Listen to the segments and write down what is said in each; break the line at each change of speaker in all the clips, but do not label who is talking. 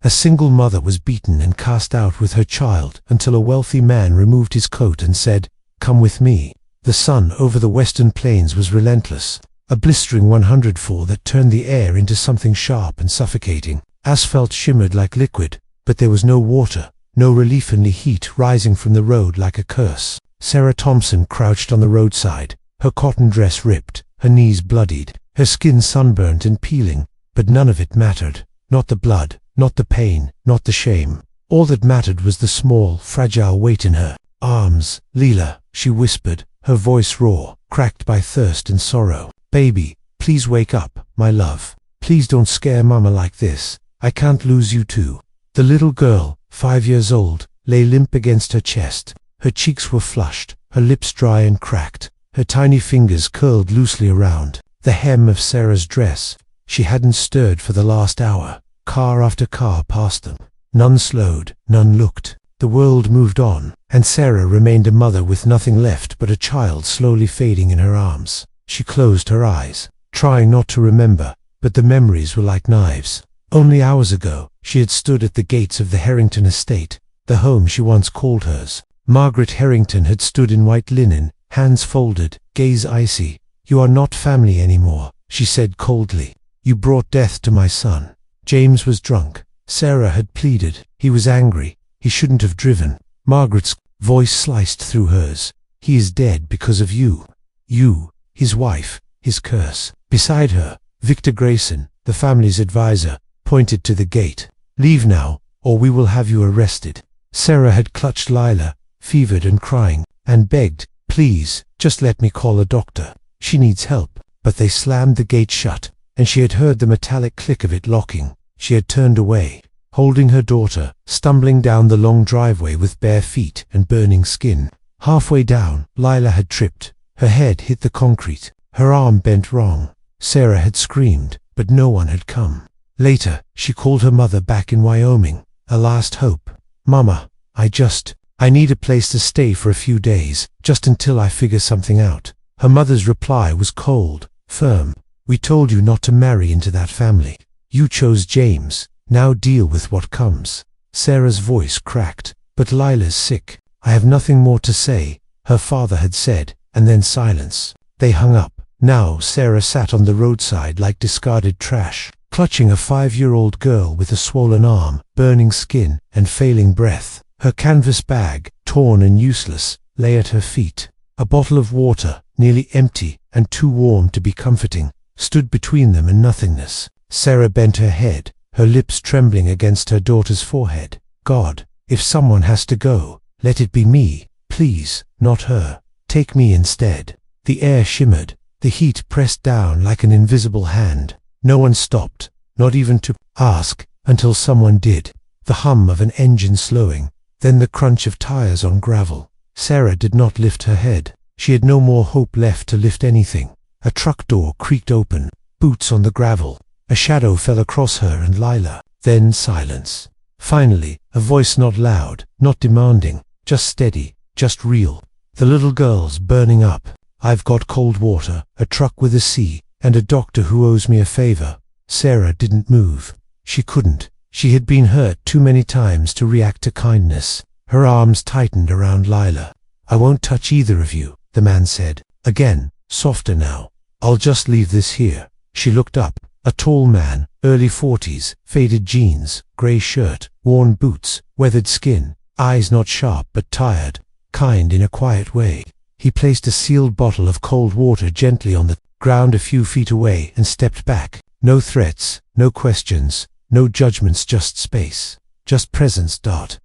A single mother was beaten and cast out with her child until a wealthy man removed his coat and said, "Come with me." The sun over the western plains was relentless, a blistering 104 that turned the air into something sharp and suffocating. Asphalt shimmered like liquid, but there was no water, no relief in the heat rising from the road like a curse. Sarah Thompson crouched on the roadside, her cotton dress ripped, her knees bloodied, her skin sunburnt and peeling, but none of it mattered. Not the blood, not the pain, not the shame. All that mattered was the small, fragile weight in her arms. "Leela," she whispered, her voice raw, cracked by thirst and sorrow. "Baby, please wake up, my love. Please don't scare Mama like this. I can't lose you too." The little girl, 5 years old, lay limp against her chest. Her cheeks were flushed, her lips dry and cracked, her tiny fingers curled loosely around the hem of Sarah's dress. She hadn't stirred for the last hour. Car after car passed them. None slowed, none looked. The world moved on, and Sarah remained a mother with nothing left but a child slowly fading in her arms. She closed her eyes, trying not to remember, but the memories were like knives. Only hours ago, she had stood at the gates of the Harrington estate, the home she once called hers. Margaret Harrington had stood in white linen, hands folded, gaze icy. "You are not family anymore," she said coldly. "You brought death to my son." James was drunk. Sarah had pleaded. He was angry. He shouldn't have driven. Margaret's voice sliced through hers. "He is dead because of you. You, his wife, his curse." Beside her, Victor Grayson, the family's advisor, pointed to the gate. "Leave now, or we will have you arrested." Sarah had clutched Leila, fevered and crying, and begged, "Please, just let me call a doctor. She needs help." But they slammed the gate shut, and she had heard the metallic click of it locking. She had turned away, holding her daughter, stumbling down the long driveway with bare feet and burning skin. Halfway down, Leila had tripped. Her head hit the concrete. Her arm bent wrong. Sarah had screamed, but no one had come. Later, she called her mother back in Wyoming, a last hope. "Mama, I need a place to stay for a few days, just until I figure something out." Her mother's reply was cold, firm. "We told you not to marry into that family. You chose James. Now deal with what comes." Sarah's voice cracked. "But Lila's sick." "I have nothing more to say," her father had said, and then silence. They hung up. Now Sarah sat on the roadside like discarded trash, clutching a 5-year-old girl with a swollen arm, burning skin, and failing breath. Her canvas bag, torn and useless, lay at her feet. A bottle of water, nearly empty and too warm to be comforting, stood between them and nothingness. Sarah bent her head, her lips trembling against her daughter's forehead. "God, if someone has to go, let it be me. Please, not her. Take me instead." The air shimmered. The heat pressed down like an invisible hand. No one stopped, not even to ask, until someone did. The hum of an engine slowing, then the crunch of tires on gravel. Sarah did not lift her head. She had no more hope left to lift anything. A truck door creaked open, boots on the gravel. A shadow fell across her and Leila. Then silence. Finally, a voice not loud, not demanding, just steady, just real. "The little girl's burning up. I've got cold water, a truck with a C, and a doctor who owes me a favor." Sarah didn't move. She couldn't. She had been hurt too many times to react to kindness. Her arms tightened around Leila. "I won't touch either of you," the man said. Again, softer now. "I'll just leave this here." She looked up. A tall man, early 40s, faded jeans, grey shirt, worn boots, weathered skin, eyes not sharp but tired, kind in a quiet way. He placed a sealed bottle of cold water gently on the ground a few feet away and stepped back. No threats, no questions, no judgments, just space. Just presence.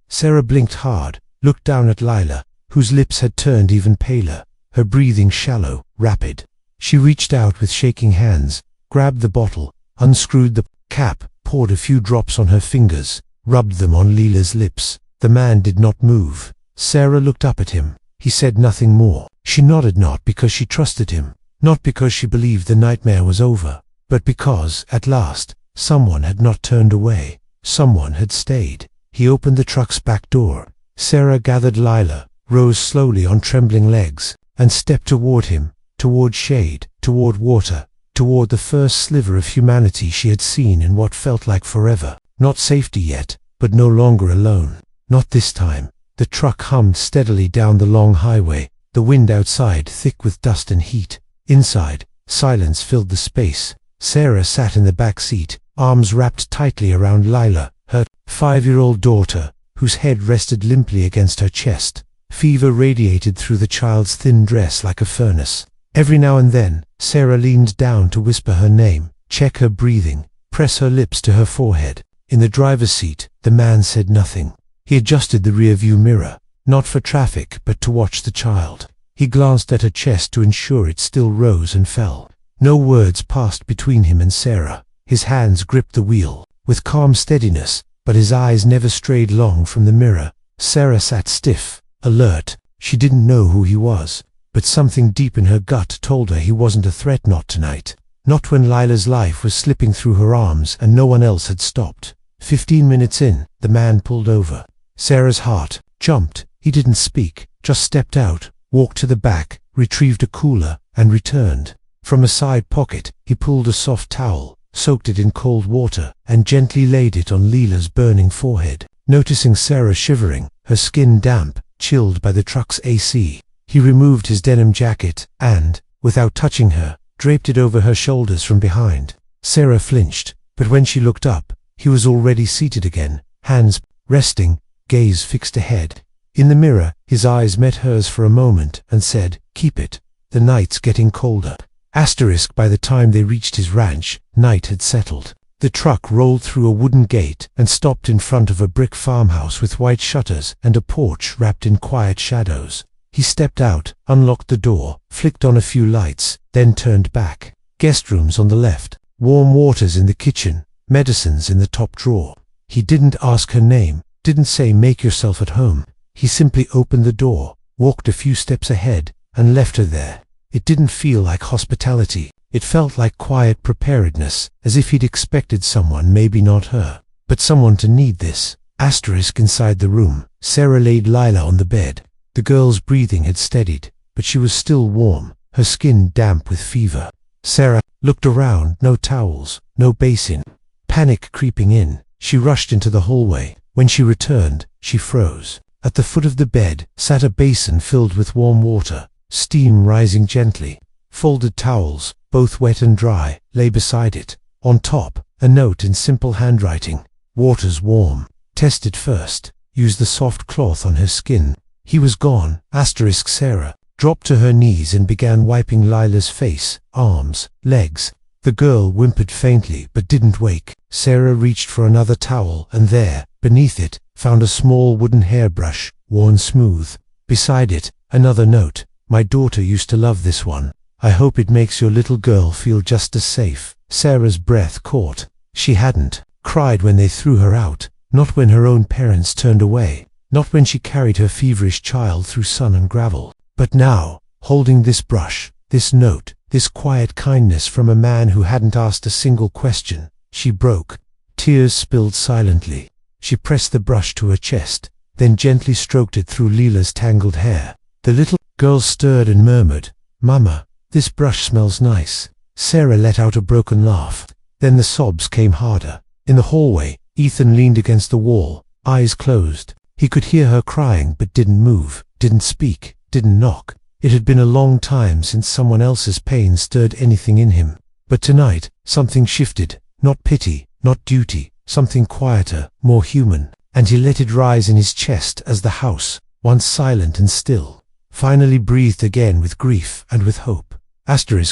Sarah blinked hard, looked down at Leila, whose lips had turned even paler, her breathing shallow, rapid. She reached out with shaking hands, grabbed the bottle, unscrewed the cap, poured a few drops on her fingers, rubbed them on Leila's lips. The man did not move. Sarah looked up at him. He said nothing more. She nodded, not because she trusted him, not because she believed the nightmare was over, but because, at last, someone had not turned away. Someone had stayed. He opened the truck's back door. Sarah gathered Leila, rose slowly on trembling legs, and stepped toward him, toward shade, toward water, toward the first sliver of humanity she had seen in what felt like forever. Not safety yet, but no longer alone. Not this time. The truck hummed steadily down the long highway, the wind outside thick with dust and heat. Inside, silence filled the space. Sarah sat in the back seat, arms wrapped tightly around Lila, her 5-year-old daughter, whose head rested limply against her chest. Fever radiated through the child's thin dress like a furnace. Every now and then, Sarah leaned down to whisper her name, check her breathing, press her lips to her forehead. In the driver's seat, the man said nothing. He adjusted the rear-view mirror, not for traffic but to watch the child. He glanced at her chest to ensure it still rose and fell. No words passed between him and Sarah. His hands gripped the wheel, with calm steadiness, but his eyes never strayed long from the mirror. Sarah sat stiff, alert. She didn't know who he was, but something deep in her gut told her he wasn't a threat. Not tonight. Not when Lila's life was slipping through her arms and no one else had stopped. 15 minutes in, the man pulled over. Sarah's heart jumped. He didn't speak, just stepped out, walked to the back, retrieved a cooler, and returned. From a side pocket, he pulled a soft towel, soaked it in cold water, and gently laid it on Lila's burning forehead. Noticing Sarah shivering, her skin damp, chilled by the truck's AC, he removed his denim jacket and, without touching her, draped it over her shoulders from behind. Sarah flinched, but when she looked up, he was already seated again, hands resting, gaze fixed ahead. In the mirror, his eyes met hers for a moment and said, "Keep it. The night's getting colder." By the time they reached his ranch, night had settled. The truck rolled through a wooden gate and stopped in front of a brick farmhouse with white shutters and a porch wrapped in quiet shadows. He stepped out, unlocked the door, flicked on a few lights, then turned back. Guest rooms on the left, warm waters in the kitchen, medicines in the top drawer. He didn't ask her name, didn't say make yourself at home. He simply opened the door, walked a few steps ahead, and left her there. It didn't feel like hospitality. It felt like quiet preparedness, as if he'd expected someone, maybe not her, but someone to need this. Inside the room, Sarah laid Lila on the bed. The girl's breathing had steadied, but she was still warm, her skin damp with fever. Sarah looked around, no towels, no basin. Panic creeping in, she rushed into the hallway. When she returned, she froze. At the foot of the bed sat a basin filled with warm water, steam rising gently. Folded towels, both wet and dry, lay beside it. On top, a note in simple handwriting. Water's warm. Test it first. Use the soft cloth on her skin. He was gone. Sarah dropped to her knees and began wiping Lila's face, arms, legs. The girl whimpered faintly but didn't wake. Sarah reached for another towel and there, beneath it, found a small wooden hairbrush, worn smooth. Beside it, another note. My daughter used to love this one. I hope it makes your little girl feel just as safe. Sarah's breath caught. She hadn't cried when they threw her out, not when her own parents turned away, not when she carried her feverish child through sun and gravel. But now, holding this brush, this note, this quiet kindness from a man who hadn't asked a single question, she broke. Tears spilled silently. She pressed the brush to her chest, then gently stroked it through Lila's tangled hair. The little girl stirred and murmured, "Mama, this brush smells nice." Sarah let out a broken laugh. Then the sobs came harder. In the hallway, Ethan leaned against the wall, eyes closed. He could hear her crying but didn't move, didn't speak, didn't knock. It had been a long time since someone else's pain stirred anything in him. But tonight, something shifted. Not pity, not duty, something quieter, more human. And he let it rise in his chest as the house, once silent and still, finally breathed again with grief and with hope.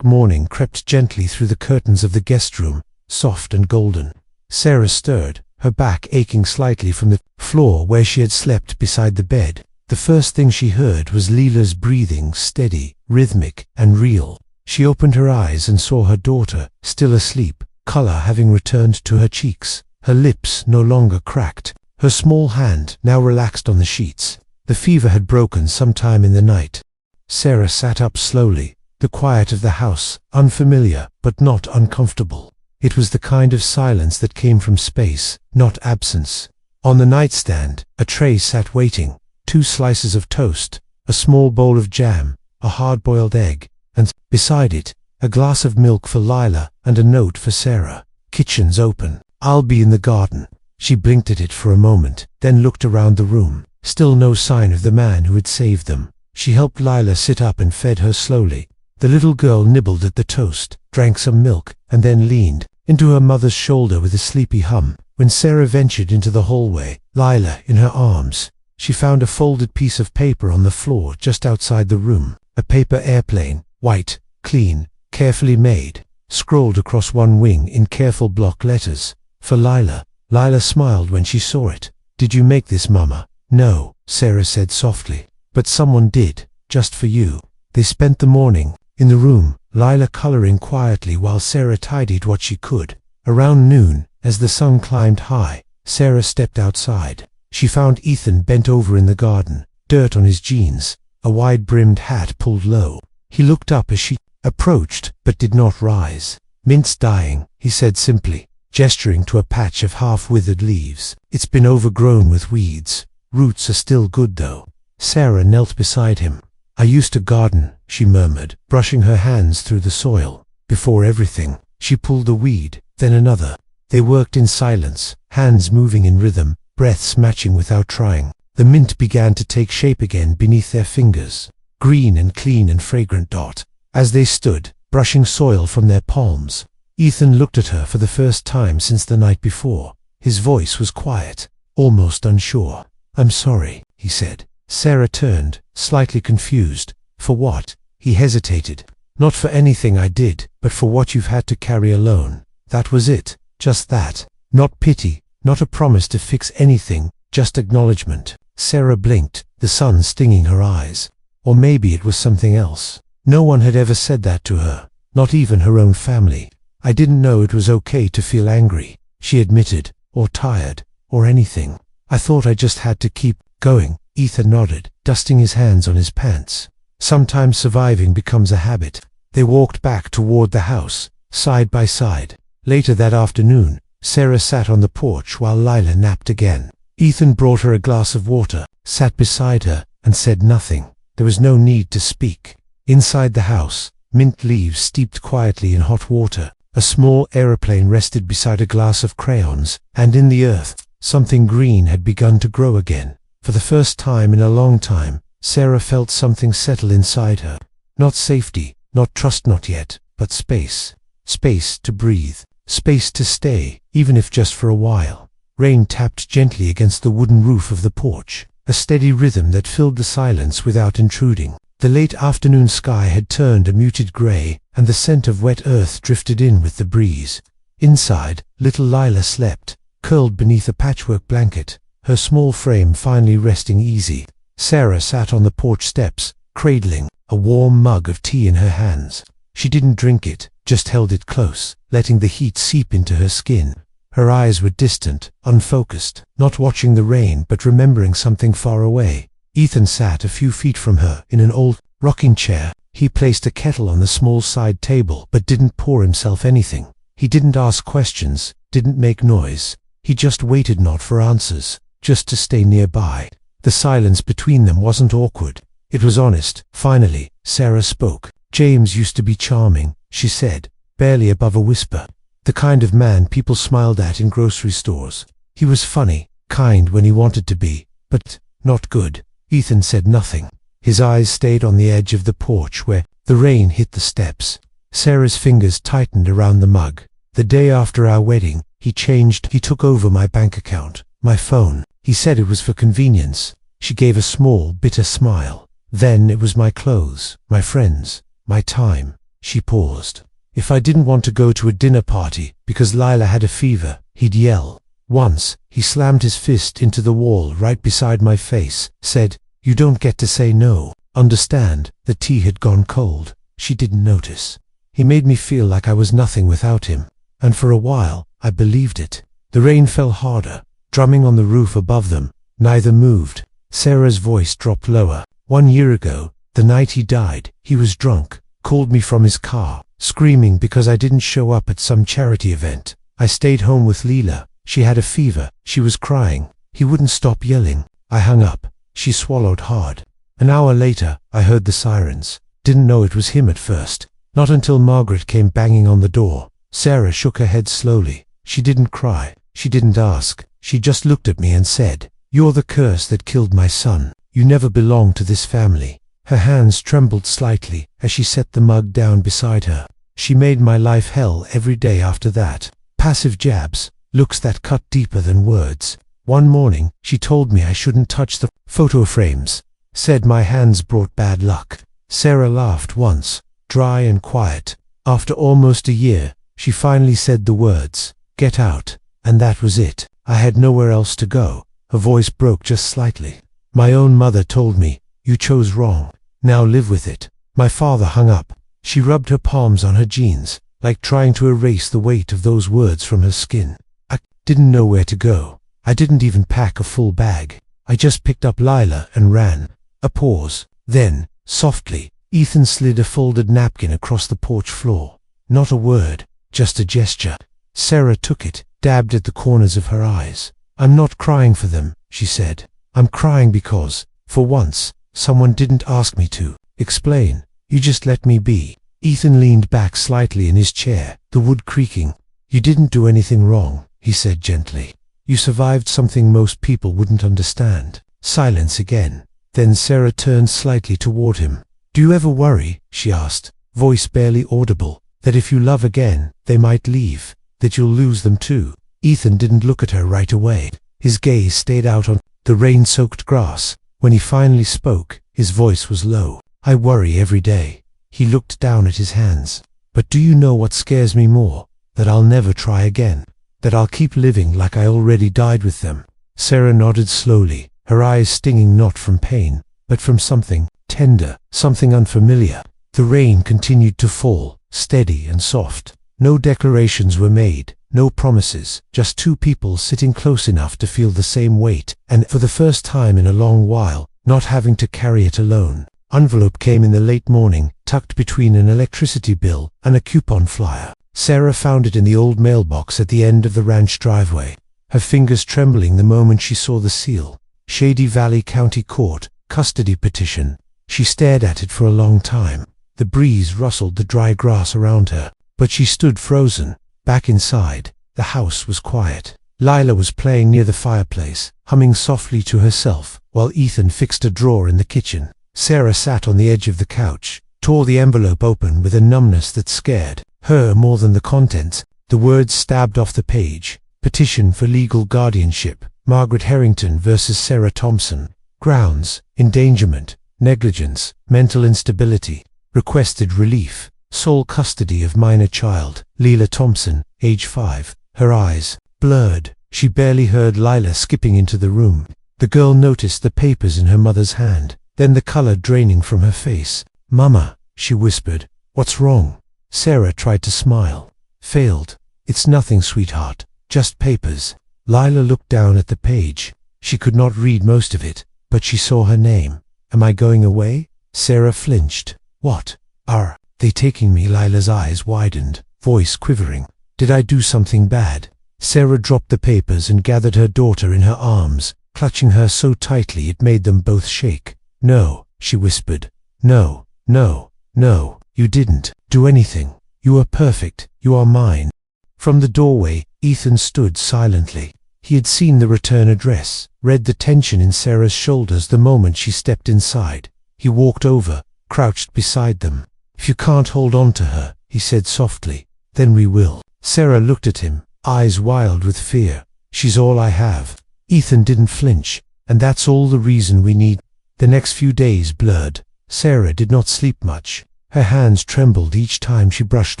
Morning crept gently through the curtains of the guest room, soft and golden. Sarah stirred, her back aching slightly from the floor where she had slept beside the bed. The first thing she heard was Lila's breathing, steady, rhythmic, and real. She opened her eyes and saw her daughter, still asleep, color having returned to her cheeks, her lips no longer cracked, her small hand now relaxed on the sheets. The fever had broken sometime in the night. Sarah sat up slowly, the quiet of the house, unfamiliar but not uncomfortable. It was the kind of silence that came from space, not absence. On the nightstand, a tray sat waiting, 2 slices of toast, a small bowl of jam, a hard-boiled egg, and, beside it, a glass of milk for Lila and a note for Sarah. Kitchen's open. I'll be in the garden. She blinked at it for a moment, then looked around the room. Still no sign of the man who had saved them. She helped Lila sit up and fed her slowly. The little girl nibbled at the toast, drank some milk, and then leaned into her mother's shoulder with a sleepy hum. When Sarah ventured into the hallway, Lila in her arms, she found a folded piece of paper on the floor just outside the room. A paper airplane, white, clean, carefully made, scrolled across one wing in careful block letters. For Lila. Lila smiled when she saw it. "Did you make this, Mama?" "No," Sarah said softly. "But someone did, just for you." They spent the morning in the room, Lila coloring quietly while Sarah tidied what she could. Around noon, as the sun climbed high, Sarah stepped outside. She found Ethan bent over in the garden, dirt on his jeans, a wide-brimmed hat pulled low. He looked up as she approached, but did not rise. "Mint's dying," he said simply, gesturing to a patch of half-withered leaves. "It's been overgrown with weeds. Roots are still good though." Sarah knelt beside him. "I used to garden," she murmured, brushing her hands through the soil. Before everything, she pulled a weed, then another. They worked in silence, hands moving in rhythm, breaths matching without trying. The mint began to take shape again beneath their fingers, green and clean and fragrant dot. As they stood, brushing soil from their palms, Ethan looked at her for the first time since the night before. His voice was quiet, almost unsure. "I'm sorry," he said. Sarah turned, slightly confused. "For what?" He hesitated. "Not for anything I did, but for what you've had to carry alone." That was it, just that. Not pity, not a promise to fix anything, just acknowledgement. Sarah blinked, the sun stinging her eyes. Or maybe it was something else. No one had ever said that to her, not even her own family. "I didn't know it was okay to feel angry," she admitted, "or tired, or anything. I thought I just had to keep going." Ethan nodded, dusting his hands on his pants. "Sometimes surviving becomes a habit." They walked back toward the house, side by side. Later that afternoon, Sarah sat on the porch while Lila napped again. Ethan brought her a glass of water, sat beside her, and said nothing. There was no need to speak. Inside the house, mint leaves steeped quietly in hot water. A small aeroplane rested beside a glass of crayons, and in the earth, something green had begun to grow again. For the first time in a long time, Sarah felt something settle inside her. Not safety, not trust, not yet, but space. Space to breathe. Space to stay, even if just for a while. Rain tapped gently against the wooden roof of the porch, a steady rhythm that filled the silence without intruding. The late afternoon sky had turned a muted gray, and the scent of wet earth drifted in with the breeze. Inside, little Lila slept, curled beneath a patchwork blanket, her small frame finally resting easy. Sarah sat on the porch steps, cradling a warm mug of tea in her hands. She didn't drink it, just held it close, letting the heat seep into her skin. Her eyes were distant, unfocused, not watching the rain but remembering something far away. Ethan sat a few feet from her in an old rocking chair. He placed a kettle on the small side table but didn't pour himself anything. He didn't ask questions, didn't make noise. He just waited, not for answers, just to stay nearby. The silence between them wasn't awkward. It was honest. Finally, Sarah spoke. "James used to be charming," she said, barely above a whisper. "The kind of man people smiled at in grocery stores. He was funny, kind when he wanted to be, but not good." Ethan said nothing. His eyes stayed on the edge of the porch where the rain hit the steps. Sarah's fingers tightened around the mug. "The day after our wedding, he took over my bank account, my phone. He said it was for convenience." She gave a small, bitter smile. "Then it was my clothes, my friends, my time." She paused. "If I didn't want to go to a dinner party because Lila had a fever, he'd yell. Once, he slammed his fist into the wall right beside my face, said, 'You don't get to say no.' Understand?" The tea had gone cold. She didn't notice. "He made me feel like I was nothing without him. And for a while, I believed it." The rain fell harder, drumming on the roof above them. Neither moved. Sarah's voice dropped lower. "1 year ago, the night he died, he was drunk, called me from his car, screaming because I didn't show up at some charity event. I stayed home with Lila. She had a fever. She was crying. He wouldn't stop yelling. I hung up." She swallowed hard. "An hour later, I heard the sirens. Didn't know it was him at first. Not until Margaret came banging on the door." Sarah shook her head slowly. She didn't cry. She didn't ask. She just looked at me and said, "You're the curse that killed my son. You never belonged to this family." Her hands trembled slightly as she set the mug down beside her. She made my life hell every day after that. Passive jabs, looks that cut deeper than words. One morning, she told me I shouldn't touch the photo frames, said my hands brought bad luck. Sarah laughed once, dry and quiet. After almost a year, she finally said the words, "Get out," and that was it. I had nowhere else to go. Her voice broke just slightly. My own mother told me, "You chose wrong. Now live with it." My father hung up. She rubbed her palms on her jeans, like trying to erase the weight of those words from her skin. I didn't know where to go. I didn't even pack a full bag. I just picked up Lila and ran. A pause. Then, softly, Ethan slid a folded napkin across the porch floor. Not a word, just a gesture. Sarah took it, dabbed at the corners of her eyes. "I'm not crying for them," she said. "I'm crying because, for once, someone didn't ask me to explain. You just let me be." Ethan leaned back slightly in his chair, the wood creaking. "You didn't do anything wrong," he said gently. "You survived something most people wouldn't understand." Silence again. Then Sarah turned slightly toward him. "Do you ever worry," she asked, voice barely audible, "that if you love again, they might leave, that you'll lose them too?" Ethan didn't look at her right away. His gaze stayed out on the rain-soaked grass. When he finally spoke, his voice was low. "I worry every day." He looked down at his hands. "But do you know what scares me more? That I'll never try again. That I'll keep living like I already died with them." Sarah nodded slowly, her eyes stinging not from pain, but from something tender, something unfamiliar. The rain continued to fall, steady and soft. No declarations were made, no promises, just two people sitting close enough to feel the same weight, and for the first time in a long while, not having to carry it alone. Envelope came in the late morning, tucked between an electricity bill and a coupon flyer. Sarah found it in the old mailbox at the end of the ranch driveway, her fingers trembling the moment she saw the seal. Shady Valley County Court, custody petition. She stared at it for a long time. The breeze rustled the dry grass around her, but she stood frozen. Back inside, the house was quiet. Lila was playing near the fireplace, humming softly to herself, while Ethan fixed a drawer in the kitchen. Sarah sat on the edge of the couch, tore the envelope open with a numbness that scared her more than the contents. The words stabbed off the page. Petition for legal guardianship. Margaret Harrington versus Sarah Thompson. Grounds: endangerment, negligence, mental instability. Requested relief: sole custody of minor child, Lila Thompson, age 5. Her eyes blurred. She barely heard Lila skipping into the room. The girl noticed the papers in her mother's hand, then the color draining from her face. "Mama," she whispered, "what's wrong?" Sarah tried to smile. Failed. "It's nothing, sweetheart. Just papers." Lila looked down at the page. She could not read most of it, but she saw her name. "Am I going away?" Sarah flinched. "What? Are they taking me?" Lila's eyes widened, voice quivering. "Did I do something bad?" Sarah dropped the papers and gathered her daughter in her arms, clutching her so tightly it made them both shake. "No," she whispered. "No, no, no, you didn't do anything. You are perfect. You are mine." From the doorway, Ethan stood silently. He had seen the return address, read the tension in Sarah's shoulders the moment she stepped inside. He walked over, crouched beside them. "If you can't hold on to her," he said softly, "then we will." Sarah looked at him, eyes wild with fear. "She's all I have." Ethan didn't flinch. "And that's all the reason we need." The next few days blurred. Sarah did not sleep much. Her hands trembled each time she brushed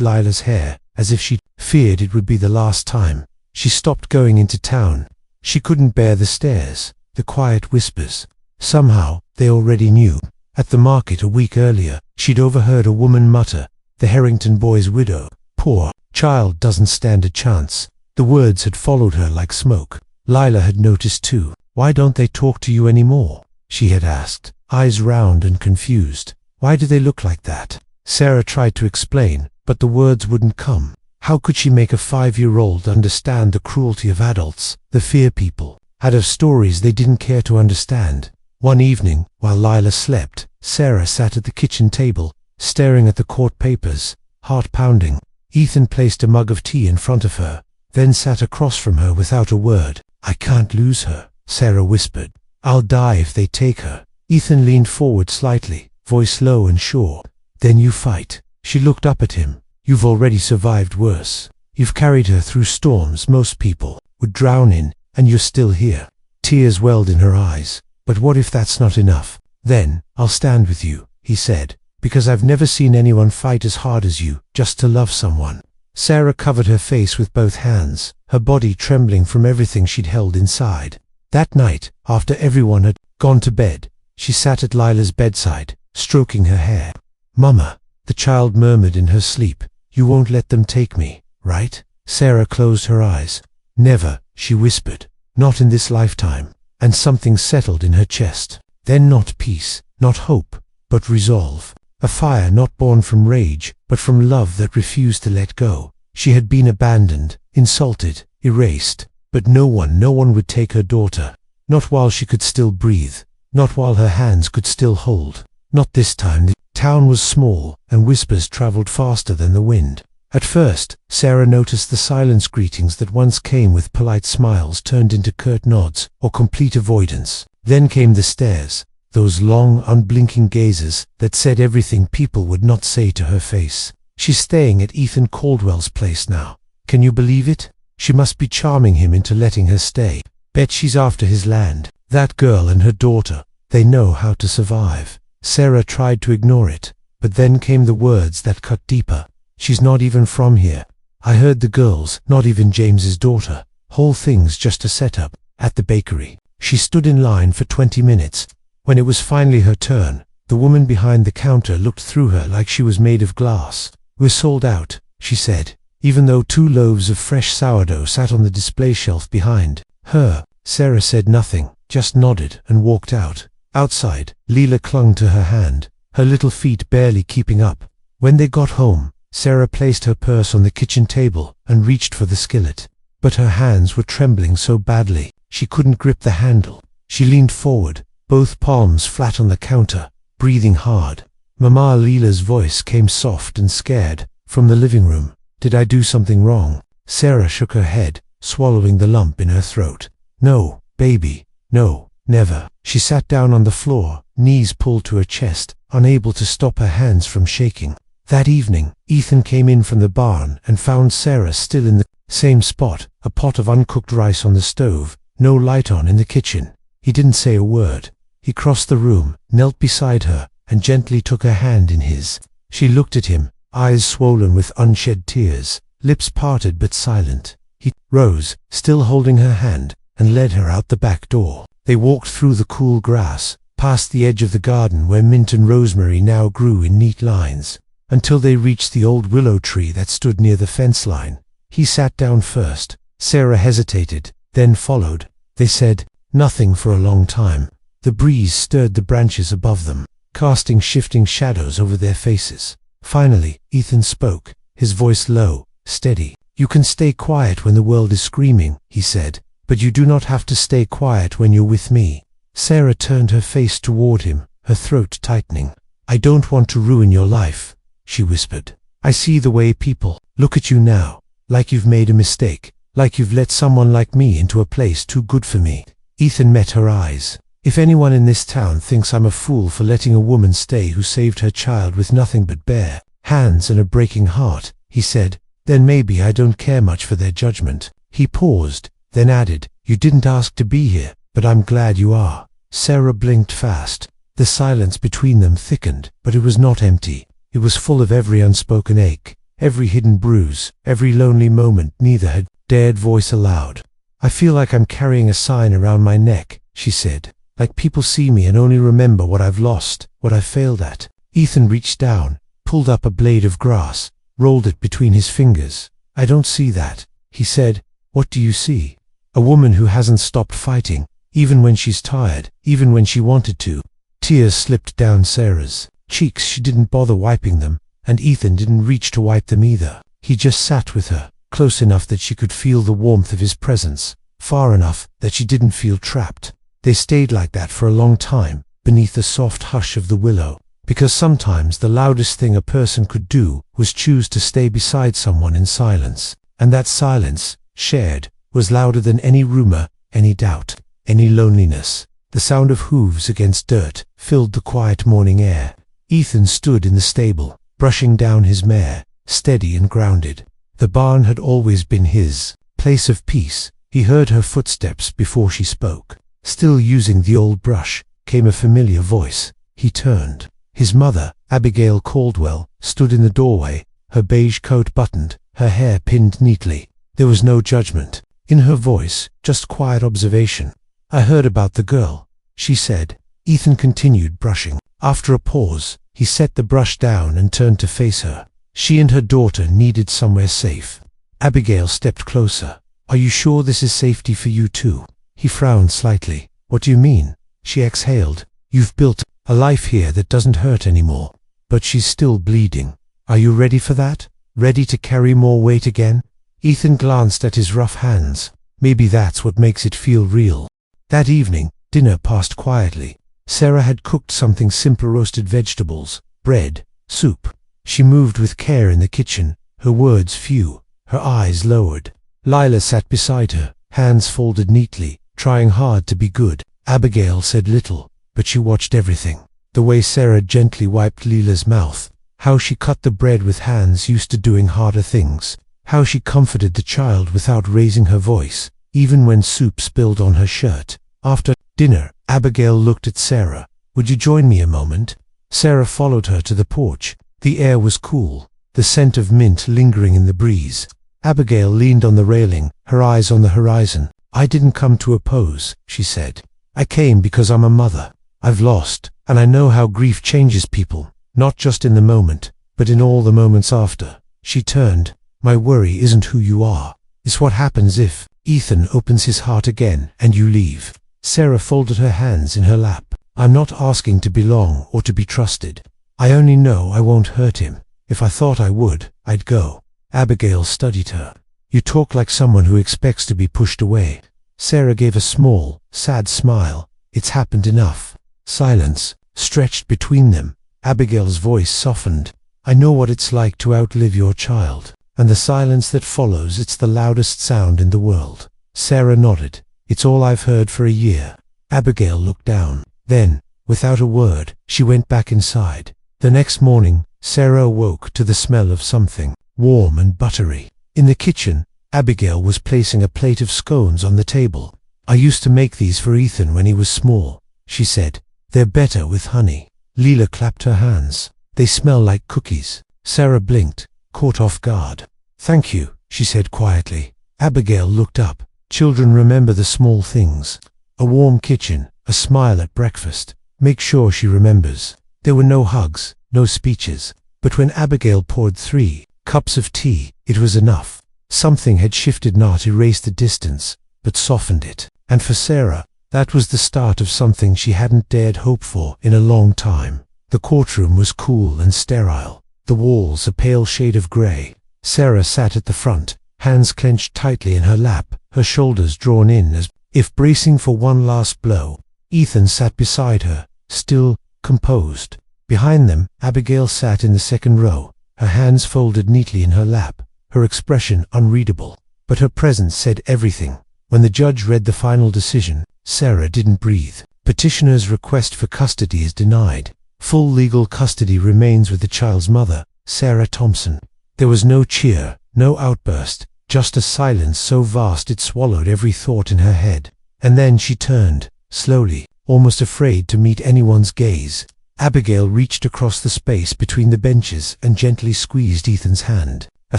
Lila's hair, as if she feared it would be the last time. She stopped going into town. She couldn't bear the stares, the quiet whispers. Somehow, they already knew. At the market a week earlier, she'd overheard a woman mutter, "The Harrington boy's widow. Poor child doesn't stand a chance." The words had followed her like smoke. Lila had noticed too. "Why don't they talk to you anymore?" she had asked, eyes round and confused. "Why do they look like that?" Sarah tried to explain, but the words wouldn't come. How could she make a 5-year-old understand the cruelty of adults, the fear people had of stories they didn't care to understand? One evening, while Lila slept, Sarah sat at the kitchen table, staring at the court papers, heart pounding. Ethan placed a mug of tea in front of her, then sat across from her without a word. I can't lose her, Sarah whispered. I'll die if they take her. Ethan leaned forward slightly, voice low and sure. Then you fight. She looked up at him. You've already survived worse. You've carried her through storms most people would drown in, and you're still here. Tears welled in her eyes. But what if that's not enough? Then, I'll stand with you, he said, because I've never seen anyone fight as hard as you, just to love someone. Sarah covered her face with both hands, her body trembling from everything she'd held inside. That night, after everyone had gone to bed, she sat at Lila's bedside, stroking her hair. Mama, the child murmured in her sleep, you won't let them take me, right? Sarah closed her eyes. Never, she whispered, not in this lifetime. And something settled in her chest. Then not peace, not hope, but resolve. A fire not born from rage, but from love that refused to let go. She had been abandoned, insulted, erased, but no one would take her daughter. Not while she could still breathe. Not while her hands could still hold. Not this time. The town was small, and whispers traveled faster than the wind. At first, Sarah noticed the silence greetings that once came with polite smiles turned into curt nods or complete avoidance. Then came the stares, those long, unblinking gazes that said everything people would not say to her face. She's staying at Ethan Caldwell's place now. Can you believe it? She must be charming him into letting her stay. Bet she's after his land. That girl and her daughter, they know how to survive. Sarah tried to ignore it, but then came the words that cut deeper. She's not even from here. I heard the girls, not even James's daughter. Whole thing's just a setup. At the bakery, she stood in line for 20 minutes. When it was finally her turn, the woman behind the counter looked through her like she was made of glass. We're sold out, she said, even though 2 loaves of fresh sourdough sat on the display shelf behind her. Sarah said nothing, just nodded and walked out. Outside, Leela clung to her hand, her little feet barely keeping up. When they got home, Sarah placed her purse on the kitchen table and reached for the skillet. But her hands were trembling so badly, she couldn't grip the handle. She leaned forward, both palms flat on the counter, breathing hard. Mama Leela's voice came soft and scared from the living room. Did I do something wrong? Sarah shook her head, swallowing the lump in her throat. No, baby, no, never. She sat down on the floor, knees pulled to her chest, unable to stop her hands from shaking. That evening, Ethan came in from the barn and found Sarah still in the same spot, a pot of uncooked rice on the stove, no light on in the kitchen. He didn't say a word. He crossed the room, knelt beside her, and gently took her hand in his. She looked at him, eyes swollen with unshed tears, lips parted but silent. He rose, still holding her hand, and led her out the back door. They walked through the cool grass, past the edge of the garden where mint and rosemary now grew in neat lines, until they reached the old willow tree that stood near the fence line. He sat down first. Sarah hesitated, then followed. They said nothing for a long time. The breeze stirred the branches above them, casting shifting shadows over their faces. Finally, Ethan spoke, his voice low, steady. You can stay quiet when the world is screaming, he said, but you do not have to stay quiet when you're with me. Sarah turned her face toward him, her throat tightening. I don't want to ruin your life, she whispered. I see the way people look at you now, like you've made a mistake, like you've let someone like me into a place too good for me. Ethan met her eyes. If anyone in this town thinks I'm a fool for letting a woman stay who saved her child with nothing but bare hands and a breaking heart, he said, then maybe I don't care much for their judgment. He paused, then added, you didn't ask to be here, but I'm glad you are. Sarah blinked fast. The silence between them thickened, but it was not empty. It was full of every unspoken ache, every hidden bruise, every lonely moment neither had dared voice aloud. I feel like I'm carrying a sign around my neck, she said, like people see me and only remember what I've lost, what I've failed at. Ethan reached down, pulled up a blade of grass, rolled it between his fingers. I don't see that, he said. What do you see? A woman who hasn't stopped fighting, even when she's tired, even when she wanted to. Tears slipped down Sarah's cheeks. She didn't bother wiping them, and Ethan didn't reach to wipe them either. He just sat with her, close enough that she could feel the warmth of his presence, far enough that she didn't feel trapped. They stayed like that for a long time, beneath the soft hush of the willow, because sometimes the loudest thing a person could do was choose to stay beside someone in silence, and that silence, shared, was louder than any rumor, any doubt, any loneliness. The sound of hooves against dirt filled the quiet morning air. Ethan stood in the stable, brushing down his mare, steady and grounded. The barn had always been his place of peace. He heard her footsteps before she spoke. Still using the old brush, came a familiar voice. He turned. His mother, Abigail Caldwell, stood in the doorway, her beige coat buttoned, her hair pinned neatly. There was no judgment in her voice, just quiet observation. "I heard about the girl," she said. Ethan continued brushing. After a pause, he set the brush down and turned to face her. She and her daughter needed somewhere safe. Abigail stepped closer. "Are you sure this is safety for you too?" He frowned slightly. "What do you mean?" She exhaled. "You've built a life here that doesn't hurt anymore. But she's still bleeding. Are you ready for that? Ready to carry more weight again?" Ethan glanced at his rough hands. Maybe that's what makes it feel real. That evening, dinner passed quietly. Sarah had cooked something simple: roasted vegetables, bread, soup. She moved with care in the kitchen, her words few, her eyes lowered. Lila sat beside her, hands folded neatly, trying hard to be good. Abigail said little, but she watched everything. The way Sarah gently wiped Lila's mouth, how she cut the bread with hands used to doing harder things, how she comforted the child without raising her voice, even when soup spilled on her shirt. After dinner, Abigail looked at Sarah. "Would you join me a moment?" Sarah followed her to the porch. The air was cool, the scent of mint lingering in the breeze. Abigail leaned on the railing, her eyes on the horizon. "I didn't come to oppose," she said. "I came because I'm a mother. I've lost, and I know how grief changes people, not just in the moment, but in all the moments after." She turned. "My worry isn't who you are. It's what happens if Ethan opens his heart again and you leave." Sarah folded her hands in her lap. "I'm not asking to belong or to be trusted. I only know I won't hurt him. If I thought I would, I'd go." Abigail studied her. "You talk like someone who expects to be pushed away." Sarah gave a small, sad smile. "It's happened enough." Silence stretched between them. Abigail's voice softened. "I know what it's like to outlive your child. And the silence that follows, it's the loudest sound in the world." Sarah nodded. "It's all I've heard for a year." Abigail looked down. Then, without a word, she went back inside. The next morning, Sarah awoke to the smell of something warm and buttery. In the kitchen, Abigail was placing a plate of scones on the table. "I used to make these for Ethan when he was small," she said. "They're better with honey." Lila clapped her hands. "They smell like cookies." Sarah blinked, caught off guard. "Thank you," she said quietly. Abigail looked up. Children remember the small things. A warm kitchen, a smile at breakfast. Make sure she remembers. There were no hugs, no speeches. But when Abigail poured 3 cups of tea, it was enough. Something had shifted, not erased the distance, but softened it. And for Sarah, that was the start of something she hadn't dared hope for in a long time. The courtroom was cool and sterile, the walls a pale shade of gray. Sarah sat at the front, hands clenched tightly in her lap, her shoulders drawn in as if bracing for one last blow. Ethan sat beside her, still, composed. Behind them, Abigail sat in the second row, her hands folded neatly in her lap, her expression unreadable. But her presence said everything. When the judge read the final decision, Sarah didn't breathe. Petitioner's request for custody is denied. Full legal custody remains with the child's mother, Sarah Thompson. There was no cheer, no outburst, just a silence so vast it swallowed every thought in her head. And then she turned, slowly, almost afraid to meet anyone's gaze. Abigail reached across the space between the benches and gently squeezed Ethan's hand. A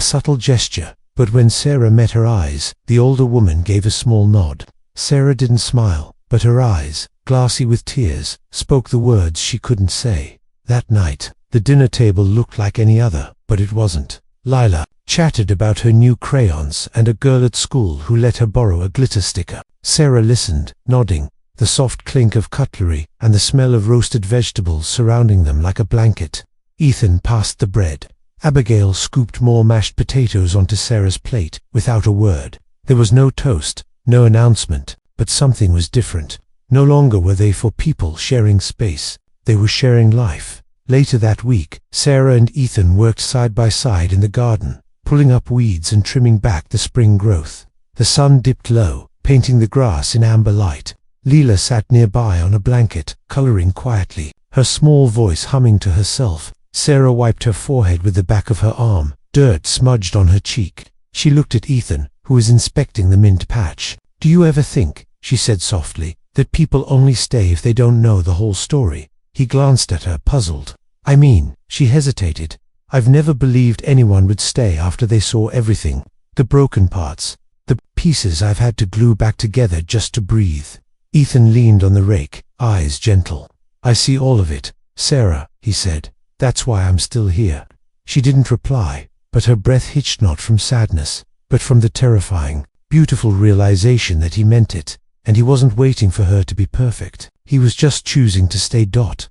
subtle gesture, but when Sarah met her eyes, the older woman gave a small nod. Sarah didn't smile, but her eyes, glassy with tears, spoke the words she couldn't say. That night, the dinner table looked like any other, but it wasn't. Lila chatted about her new crayons and a girl at school who let her borrow a glitter sticker. Sarah listened, nodding, the soft clink of cutlery and the smell of roasted vegetables surrounding them like a blanket. Ethan passed the bread. Abigail scooped more mashed potatoes onto Sarah's plate, without a word. There was no toast, no announcement, but something was different. No longer were they for people sharing space, they were sharing life. Later that week, Sarah and Ethan worked side by side in the garden, pulling up weeds and trimming back the spring growth. The sun dipped low, painting the grass in amber light. Leela sat nearby on a blanket, coloring quietly, her small voice humming to herself. Sarah wiped her forehead with the back of her arm, dirt smudged on her cheek. She looked at Ethan, who was inspecting the mint patch. "Do you ever think," she said softly, "that people only stay if they don't know the whole story?" He glanced at her, puzzled. "I mean," she hesitated, "I've never believed anyone would stay after they saw everything. The broken parts, the pieces I've had to glue back together just to breathe." Ethan leaned on the rake, eyes gentle. "I see all of it, Sarah," he said. "That's why I'm still here." She didn't reply, but her breath hitched not from sadness, but from the terrifying, beautiful realization that he meant it, and he wasn't waiting for her to be perfect. He was just choosing to stay.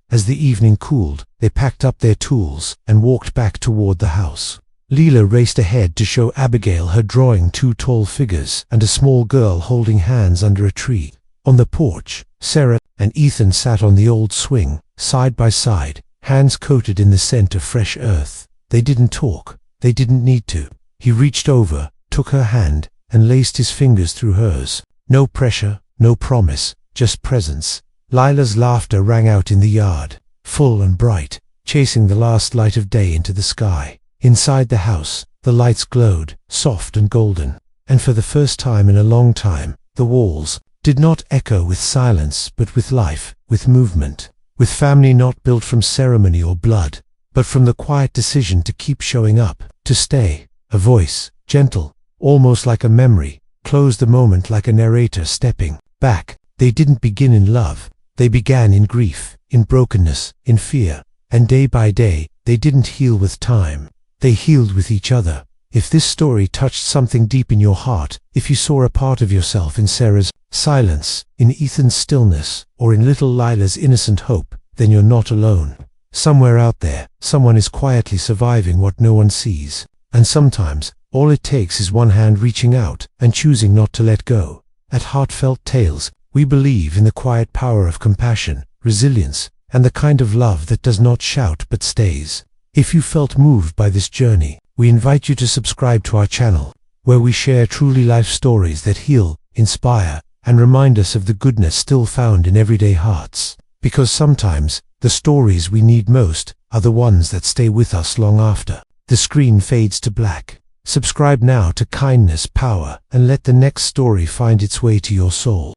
As the evening cooled, they packed up their tools and walked back toward the house. Leela raced ahead to show Abigail her drawing, two tall figures and a small girl holding hands under a tree. On the porch, Sarah and Ethan sat on the old swing, side by side, hands coated in the scent of fresh earth. They didn't talk. They didn't need to. He reached over, took her hand, and laced his fingers through hers. No pressure, no promise, just presence. Lila's laughter rang out in the yard, full and bright, chasing the last light of day into the sky. Inside the house, the lights glowed, soft and golden, and for the first time in a long time, the walls did not echo with silence but with life, with movement, with family not built from ceremony or blood, but from the quiet decision to keep showing up, to stay. A voice, gentle, almost like a memory, closed the moment like a narrator stepping back. They didn't begin in love. They began in grief, in brokenness, in fear, and day by day, they didn't heal with time. They healed with each other. If this story touched something deep in your heart, if you saw a part of yourself in Sarah's silence, in Ethan's stillness, or in little Lila's innocent hope, then you're not alone. Somewhere out there, someone is quietly surviving what no one sees. And sometimes, all it takes is one hand reaching out and choosing not to let go. At Heartfelt Tales, we believe in the quiet power of compassion, resilience, and the kind of love that does not shout but stays. If you felt moved by this journey, we invite you to subscribe to our channel, where we share truly life stories that heal, inspire, and remind us of the goodness still found in everyday hearts. Because sometimes, the stories we need most are the ones that stay with us long after the screen fades to black. Subscribe now to Kindness Power and let the next story find its way to your soul.